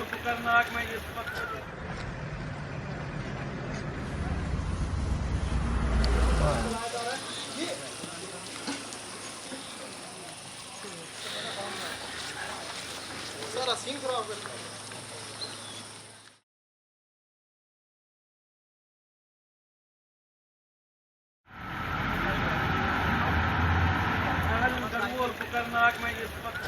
खतरनाक में इस वक्त सारा सीन खराब कर खतरनाक में इस वक्त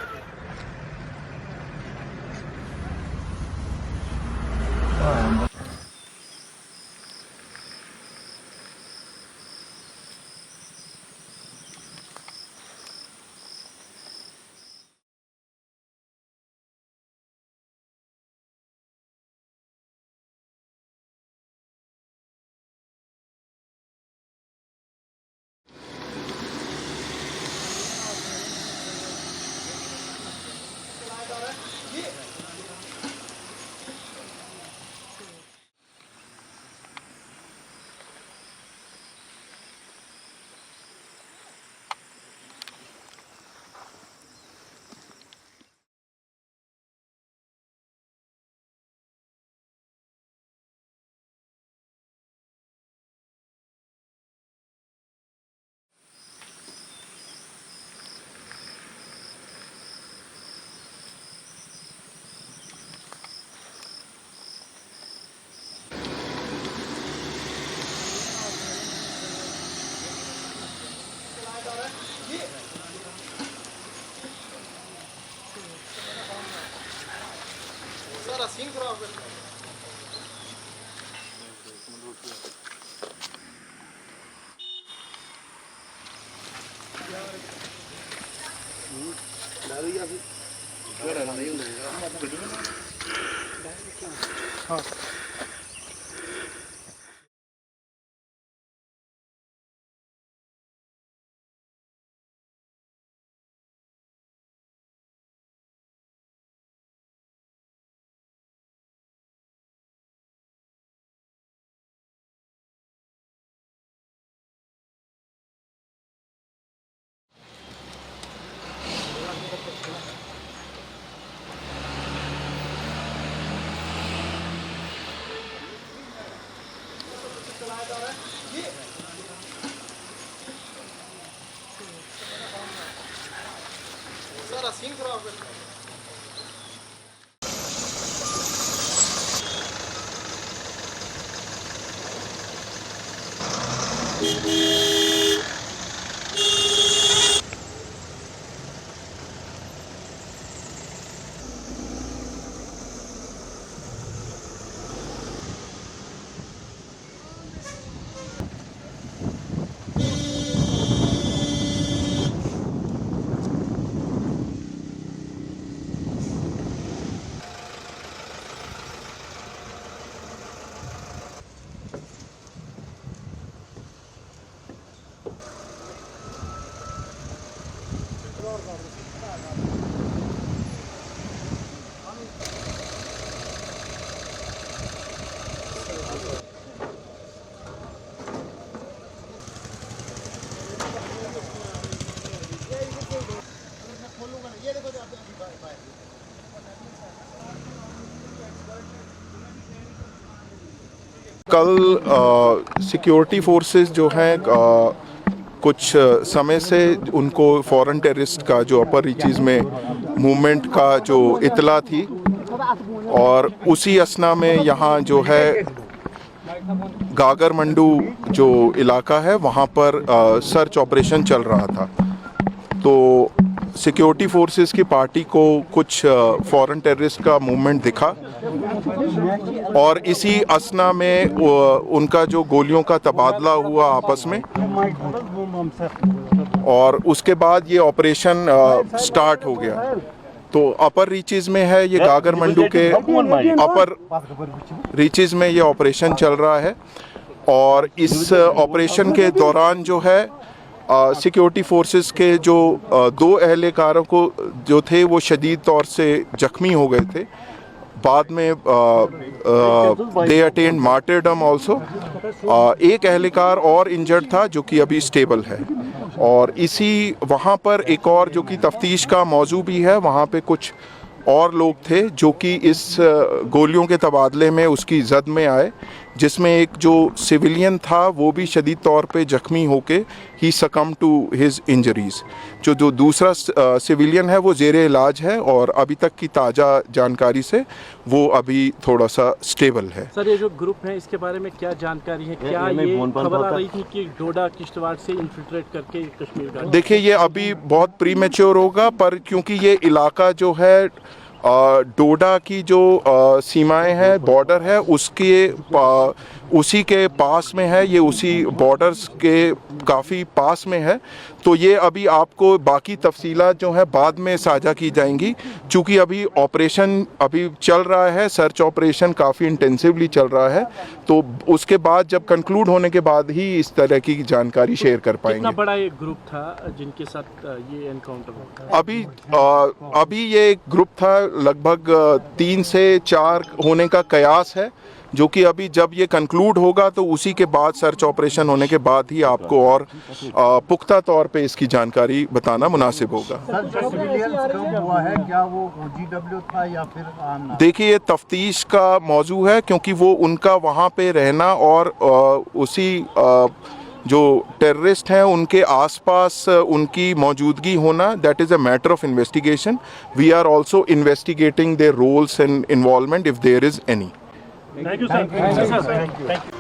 सारा सीन खराब कर हाँ सारा सीन खराब कर कल सिक्योरिटी फोर्सेस जो हैं कुछ समय से उनको फॉरेन टेररिस्ट का जो अपर रीचेस में मूवमेंट का जो इतला थी और उसी असना में यहाँ जो है गागर मंडू जो इलाका है वहाँ पर सर्च ऑपरेशन चल रहा था। तो सिक्योरिटी फोर्सेस की पार्टी को कुछ फॉरेन टेररिस्ट का मूवमेंट दिखा और इसी असना में उनका जो गोलियों का तबादला हुआ आपस में और उसके बाद ये ऑपरेशन स्टार्ट हो गया। तो अपर रीचेस में है ये गागर मंडू के अपर रीचेस में ये ऑपरेशन चल रहा है और इस ऑपरेशन के दौरान जो है सिक्योरिटी फोर्सेस के जो दो अहलकारों को जो थे वो शदीद तौर से जख्मी हो गए थे। बाद में दे अटेंड मार्टरडम ऑल्सो। एक अहलकार और इंजर्ड था जो कि अभी स्टेबल है। और इसी वहाँ पर एक और जो कि तफ्तीश का मौजू भी है, वहाँ पे कुछ और लोग थे जो कि इस गोलियों के तबादले में उसकी जद में आए, जिसमें एक जो सिविलियन था वो भी शदीद तौर पे जख्मी होके ही सकम टू हिज इंजरीज। जो दूसरा सिविलियन है वो ज़ेरे इलाज है और अभी तक की ताज़ा जानकारी से वो अभी थोड़ा सा स्टेबल है। सर, ये जो ग्रुप है इसके बारे में क्या जानकारी है? क्या ये खबर आ रही थी कि डोडा किश्तवाड़ से इन्फिल्ट्रेट करके कश्मीर का? देखिए, ये अभी बहुत प्रीमेच्योर होगा, पर क्योंकि ये इलाका जो है डोडा की जो सीमाएं हैं, बॉर्डर है, उसी के पास में है, ये उसी बॉर्डर्स के काफ़ी पास में है। तो ये अभी आपको बाकी तफसीलात जो है बाद में साझा की जाएंगी, चूँकि अभी ऑपरेशन अभी चल रहा है, सर्च ऑपरेशन काफ़ी इंटेंसिवली चल रहा है। तो उसके बाद जब कंक्लूड होने के बाद ही इस तरह की जानकारी शेयर कर पाएंगे। कितना बड़ा एक ग्रुप था जिनके साथ ये एनकाउंटर हुआ? अभी ये एक ग्रुप था, लगभग 3 से 4 होने का कयास है, जो कि अभी जब ये कंक्लूड होगा तो उसी के बाद सर्च ऑपरेशन होने के बाद ही आपको और पुख्ता तौर पे इसकी जानकारी बताना मुनासिब होगा। सर, जो सिविलियंस कम हुआ है, क्या वो OGW था या फिर आम नागरिक? देखिए, ये तफ्तीश का मौजू है, क्योंकि वो उनका वहाँ पे रहना और उसी जो टेररिस्ट हैं उनके आसपास उनकी मौजूदगी होना, that is a matter of investigation. We are also investigating their roles and involvement if there is any. Thank you sir.